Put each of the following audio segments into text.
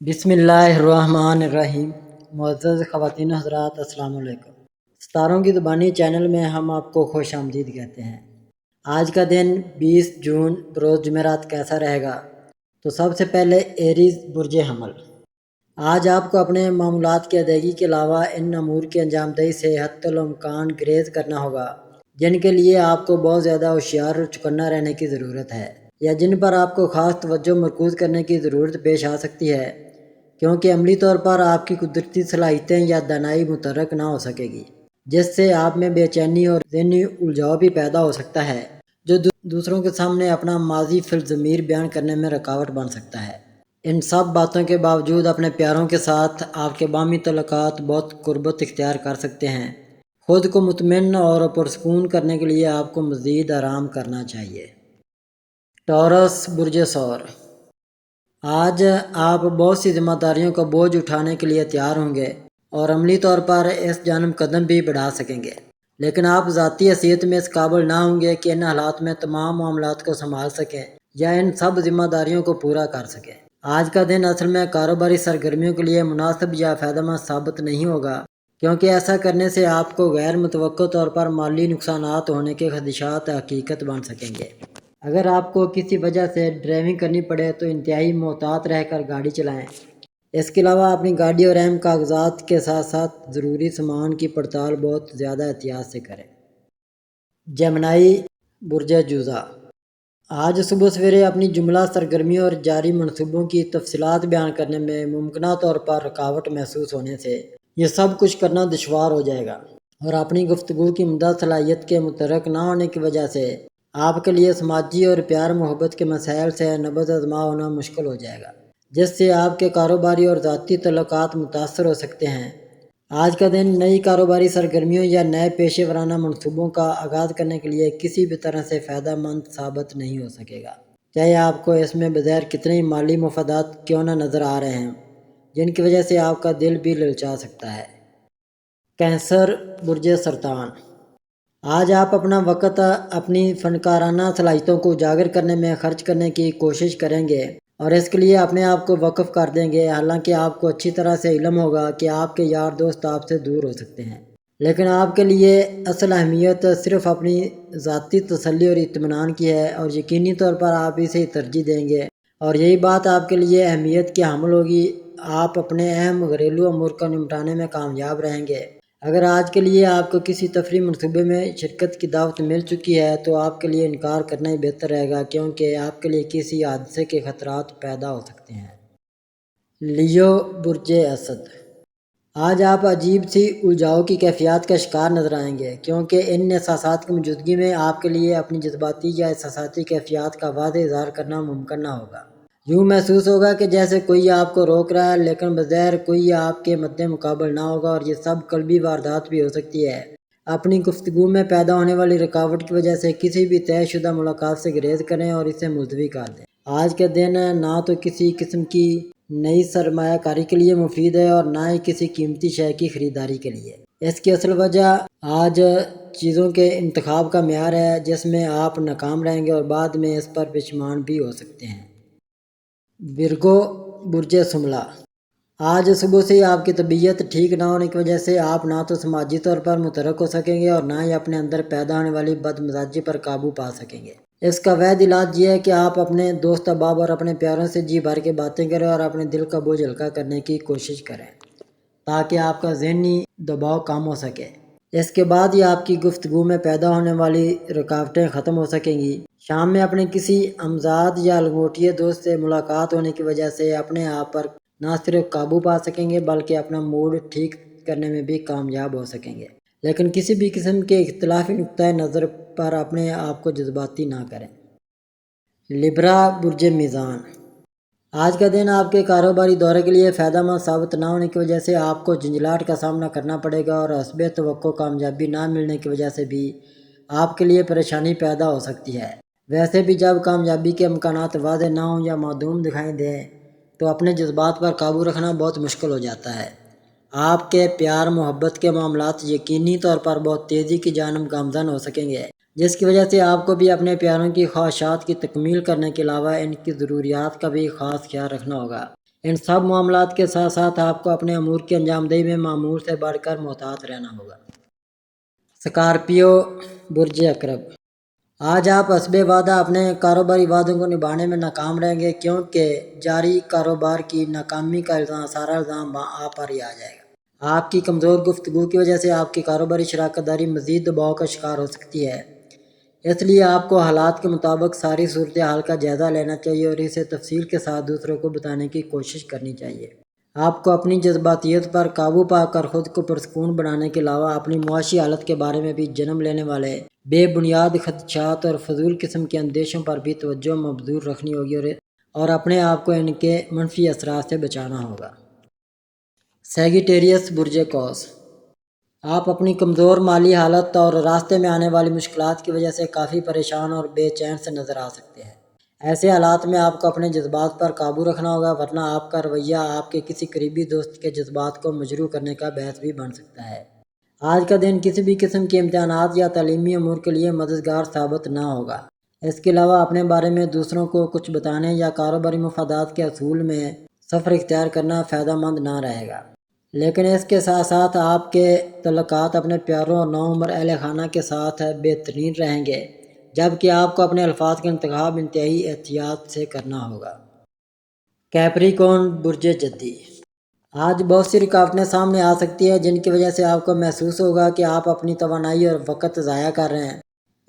بسم اللہ الرحمن الرحیم۔ معزز خواتین حضرات، السلام علیکم۔ ستاروں کی زبانی چینل میں ہم آپ کو خوش آمدید کہتے ہیں۔ آج کا دن 20 جون بروز جمعرات کیسا رہے گا؟ تو سب سے پہلے ایریز برج حمل، آج آپ کو اپنے معمولات کی ادائیگی کے علاوہ ان امور کی انجام دہی سے حتی الامکان گریز کرنا ہوگا جن کے لیے آپ کو بہت زیادہ ہوشیار اور چوکنا رہنے کی ضرورت ہے، یا جن پر آپ کو خاص توجہ مرکوز کرنے کی ضرورت پیش آ سکتی ہے، کیونکہ عملی طور پر آپ کی قدرتی صلاحیتیں یا دانائی متحرک نہ ہو سکے گی، جس سے آپ میں بے چینی اور ذہنی الجھاؤ بھی پیدا ہو سکتا ہے، جو دوسروں کے سامنے اپنا ماضی فی الضمیر بیان کرنے میں رکاوٹ بن سکتا ہے۔ ان سب باتوں کے باوجود اپنے پیاروں کے ساتھ آپ کے باہمی تعلقات بہت قربت اختیار کر سکتے ہیں۔ خود کو مطمئن اور پرسکون کرنے کے لیے آپ کو مزید آرام کرنا چاہیے۔ ٹورس برج ثور، آج آپ بہت سی ذمہ داریوں کا بوجھ اٹھانے کے لیے تیار ہوں گے اور عملی طور پر اس جانب قدم بھی بڑھا سکیں گے، لیکن آپ ذاتی حیثیت میں اس قابل نہ ہوں گے کہ ان حالات میں تمام معاملات کو سنبھال سکیں یا ان سب ذمہ داریوں کو پورا کر سکیں۔ آج کا دن اصل میں کاروباری سرگرمیوں کے لیے مناسب یا فائدہ مند ثابت نہیں ہوگا، کیونکہ ایسا کرنے سے آپ کو غیر متوقع طور پر مالی نقصانات ہونے کے خدشات حقیقت بن سکیں گے۔ اگر آپ کو کسی وجہ سے ڈرائیونگ کرنی پڑے تو انتہائی محتاط رہ کر گاڑی چلائیں۔ اس کے علاوہ اپنی گاڑی اور اہم کاغذات کے ساتھ ساتھ ضروری سامان کی پڑتال بہت زیادہ احتیاط سے کریں۔ جیمنائی برج جوزا، آج صبح سویرے اپنی جملہ سرگرمیوں اور جاری منصوبوں کی تفصیلات بیان کرنے میں ممکنہ طور پر رکاوٹ محسوس ہونے سے یہ سب کچھ کرنا دشوار ہو جائے گا، اور اپنی گفتگو کی عمدہ صلاحیت کے متحرک نہ ہونے کی وجہ سے آپ کے لیے سماجی اور پیار محبت کے مسائل سے نبض آزما ہونا مشکل ہو جائے گا، جس سے آپ کے کاروباری اور ذاتی تعلقات متاثر ہو سکتے ہیں۔ آج کا دن نئی کاروباری سرگرمیوں یا نئے پیشے ورانہ منصوبوں کا آغاز کرنے کے لیے کسی بھی طرح سے فائدہ مند ثابت نہیں ہو سکے گا، چاہے آپ کو اس میں بظاہر کتنے ہی مالی مفادات کیوں نہ نظر آ رہے ہیں، جن کی وجہ سے آپ کا دل بھی للچا سکتا ہے۔ کینسر برج سرطان، آج آپ اپنا وقت اپنی فنکارانہ صلاحیتوں کو اجاگر کرنے میں خرچ کرنے کی کوشش کریں گے اور اس کے لیے اپنے آپ کو وقف کر دیں گے، حالانکہ آپ کو اچھی طرح سے علم ہوگا کہ آپ کے یار دوست آپ سے دور ہو سکتے ہیں، لیکن آپ کے لیے اصل اہمیت صرف اپنی ذاتی تسلی اور اطمینان کی ہے، اور یقینی طور پر آپ اسے ترجیح دیں گے، اور یہی بات آپ کے لیے اہمیت کی حامل ہوگی۔ آپ اپنے اہم گھریلو امور کو نمٹانے میں کامیاب رہیں گے۔ اگر آج کے لیے آپ کو کسی تفریحی منصوبے میں شرکت کی دعوت مل چکی ہے تو آپ کے لیے انکار کرنا ہی بہتر رہے گا، کیونکہ آپ کے لیے کسی حادثے کے خطرات پیدا ہو سکتے ہیں۔ لیو برج اسد، آج آپ عجیب سی الجھاؤ کی کیفیات کا شکار نظر آئیں گے، کیونکہ ان احساسات کی موجودگی میں آپ کے لیے اپنی جذباتی یا احساساتی کیفیات کا واضح اظہار کرنا ممکن نہ ہوگا۔ یوں محسوس ہوگا کہ جیسے کوئی آپ کو روک رہا ہے، لیکن بظاہر کوئی آپ کے مد مقابل نہ ہوگا، اور یہ سب قلبی واردات بھی ہو سکتی ہے۔ اپنی گفتگو میں پیدا ہونے والی رکاوٹ کی وجہ سے کسی بھی طے شدہ ملاقات سے گریز کریں اور اسے ملتوی کر دیں۔ آج کے دن نہ تو کسی قسم کی نئی سرمایہ کاری کے لیے مفید ہے اور نہ ہی کسی قیمتی شے کی خریداری کے لیے۔ اس کی اصل وجہ آج چیزوں کے انتخاب کا معیار ہے، جس میں آپ ناکام رہیں گے اور بعد میں اس پر پشیمان بھی ہو سکتے ہیں۔ ورگو برج شملہ، آج صبح سے ہی آپ کی طبیعت ٹھیک نہ ہونے کی وجہ سے آپ نہ تو سماجی طور پر متحرک ہو سکیں گے اور نہ ہی اپنے اندر پیدا ہونے والی بد مزاجی پر قابو پا سکیں گے۔ اس کا وحید علاج یہ ہے کہ آپ اپنے دوست احباب اور اپنے پیاروں سے جی بھر کے باتیں کریں اور اپنے دل کا بوجھ ہلکا کرنے کی کوشش کریں، تاکہ آپ کا ذہنی دباؤ کم ہو سکے۔ اس کے بعد ہی آپ کی گفتگو میں پیدا ہونے والی رکاوٹیں ختم ہو سکیں گی۔ شام میں اپنے کسی ہمزاد یا لنگوٹیے دوست سے ملاقات ہونے کی وجہ سے اپنے آپ پر نہ صرف قابو پا سکیں گے بلکہ اپنا موڈ ٹھیک کرنے میں بھی کامیاب ہو سکیں گے، لیکن کسی بھی قسم کے اختلافی نقطۂ نظر پر اپنے آپ کو جذباتی نہ کریں۔ لبرا برج میزان، آج کا دن آپ کے کاروباری دورے کے لیے فائدہ مند ثابت نہ ہونے کی وجہ سے آپ کو جھنجھلاہٹ کا سامنا کرنا پڑے گا، اور حسب توقع کامیابی نہ ملنے کی وجہ سے بھی آپ کے لیے پریشانی پیدا ہو سکتی ہے۔ ویسے بھی جب کامیابی کے امکانات واضح نہ ہوں یا معدوم دکھائی دیں تو اپنے جذبات پر قابو رکھنا بہت مشکل ہو جاتا ہے۔ آپ کے پیار محبت کے معاملات یقینی طور پر بہت تیزی کی جانب گامزن ہو سکیں گے، جس کی وجہ سے آپ کو بھی اپنے پیاروں کی خواہشات کی تکمیل کرنے کے علاوہ ان کی ضروریات کا بھی خاص خیال رکھنا ہوگا۔ ان سب معاملات کے ساتھ ساتھ آپ کو اپنے امور کی انجام دہی میں معمول سے بڑھ کر محتاط رہنا ہوگا۔ اسکارپیو برج اقرب، آج آپ حسب وعدہ اپنے کاروباری وعدوں کو نبھانے میں ناکام رہیں گے، کیونکہ جاری کاروبار کی ناکامی کا سارا الزام آپ پر ہی آ جائے گا۔ آپ کی کمزور گفتگو کی وجہ سے آپ کی کاروباری شراکت داری مزید دباؤ کا شکار ہو سکتی ہے، اس لیے آپ کو حالات کے مطابق ساری صورتحال کا جائزہ لینا چاہیے اور اسے تفصیل کے ساتھ دوسروں کو بتانے کی کوشش کرنی چاہیے۔ آپ کو اپنی جذباتیت پر قابو پا کر خود کو پرسکون بنانے کے علاوہ اپنی معاشی حالت کے بارے میں بھی جنم لینے والے بے بنیاد خدشات اور فضول قسم کے اندیشوں پر بھی توجہ مبذول رکھنی ہوگی اور اپنے آپ کو ان کے منفی اثرات سے بچانا ہوگا۔ سیگیٹیریس برج قوس، آپ اپنی کمزور مالی حالت اور راستے میں آنے والی مشکلات کی وجہ سے کافی پریشان اور بے چین سے نظر آ سکتے ہیں۔ ایسے حالات میں آپ کو اپنے جذبات پر قابو رکھنا ہوگا، ورنہ آپ کا رویہ آپ کے کسی قریبی دوست کے جذبات کو مجروح کرنے کا باعث بھی بن سکتا ہے۔ آج کا دن کسی بھی قسم کے امتحانات یا تعلیمی امور کے لیے مددگار ثابت نہ ہوگا۔ اس کے علاوہ اپنے بارے میں دوسروں کو کچھ بتانے یا کاروباری مفادات کے حصول میں سفر اختیار کرنا فائدہ مند نہ رہے گا، لیکن اس کے ساتھ ساتھ آپ کے تعلقات اپنے پیاروں اور نوعمر اہل خانہ کے ساتھ بہترین رہیں گے، جبکہ آپ کو اپنے الفاظ کا انتخاب انتہائی احتیاط سے کرنا ہوگا۔ کیپریکون برج جدی، آج بہت سی رکاوٹیں سامنے آ سکتی ہیں جن کی وجہ سے آپ کو محسوس ہوگا کہ آپ اپنی توانائی اور وقت ضائع کر رہے ہیں۔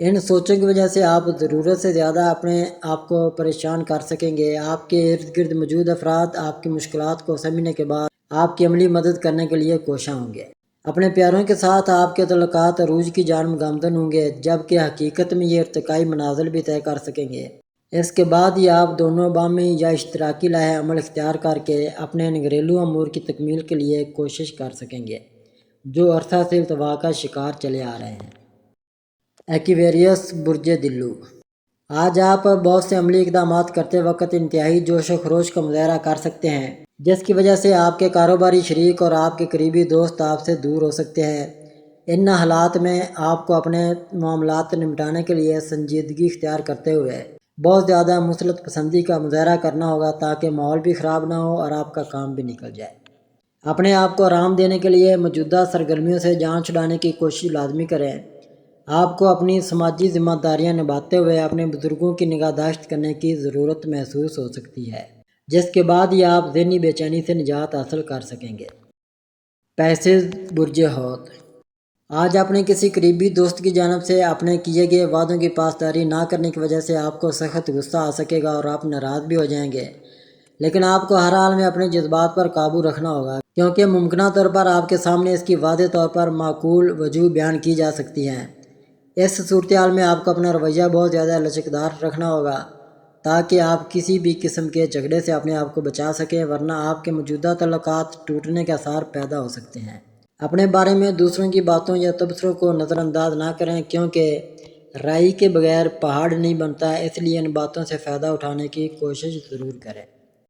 ان سوچوں کی وجہ سے آپ ضرورت سے زیادہ اپنے آپ کو پریشان کر سکیں گے۔ آپ کے ارد گرد موجود افراد آپ کی مشکلات کو سمجھنے کے بعد آپ کی عملی مدد کرنے کے لیے کوشاں ہوں گے۔ اپنے پیاروں کے ساتھ آپ کے تعلقات عروج کی جانب گامزن ہوں گے، جبکہ حقیقت میں یہ ارتقائی منازل بھی طے کر سکیں گے۔ اس کے بعد ہی آپ دونوں باہمی یا اشتراکی لائحہ عمل اختیار کر کے اپنے ان گھریلو امور کی تکمیل کے لیے کوشش کر سکیں گے جو عرصہ سے التوا کا شکار چلے آ رہے ہیں۔ ایکویریس برج دلو، آج آپ بہت سے عملی اقدامات کرتے وقت انتہائی جوش و خروش کا مظاہرہ کر سکتے ہیں، جس کی وجہ سے آپ کے کاروباری شریک اور آپ کے قریبی دوست آپ سے دور ہو سکتے ہیں۔ ان حالات میں آپ کو اپنے معاملات نمٹانے کے لیے سنجیدگی اختیار کرتے ہوئے بہت زیادہ مثبت پسندی کا مظاہرہ کرنا ہوگا تاکہ ماحول بھی خراب نہ ہو اور آپ کا کام بھی نکل جائے۔ اپنے آپ کو آرام دینے کے لیے موجودہ سرگرمیوں سے جان چھڑانے کی کوشش لازمی کریں۔ آپ کو اپنی سماجی ذمہ داریاں نبھاتے ہوئے اپنے بزرگوں کی نگہداشت کرنے کی ضرورت محسوس ہو سکتی ہے، جس کے بعد ہی آپ ذہنی بے چینی سے نجات حاصل کر سکیں گے۔ پیسز برج حوت، آج اپنے کسی قریبی دوست کی جانب سے اپنے کیے گئے وعدوں کی پاسداری نہ کرنے کی وجہ سے آپ کو سخت غصہ آ سکے گا اور آپ ناراض بھی ہو جائیں گے، لیکن آپ کو ہر حال میں اپنے جذبات پر قابو رکھنا ہوگا، کیونکہ ممکنہ طور پر آپ کے سامنے اس کی واضح طور پر معقول وجوہ بیان کی جا سکتی ہیں۔ اس صورتحال میں آپ کو اپنا رویہ بہت زیادہ لچکدار رکھنا ہوگا تاکہ آپ کسی بھی قسم کے جھگڑے سے اپنے آپ کو بچا سکیں، ورنہ آپ کے موجودہ تعلقات ٹوٹنے کے آثار پیدا ہو سکتے ہیں۔ اپنے بارے میں دوسروں کی باتوں یا تبصروں کو نظر انداز نہ کریں، کیونکہ رائی کے بغیر پہاڑ نہیں بنتا، اس لیے ان باتوں سے فائدہ اٹھانے کی کوشش ضرور کریں۔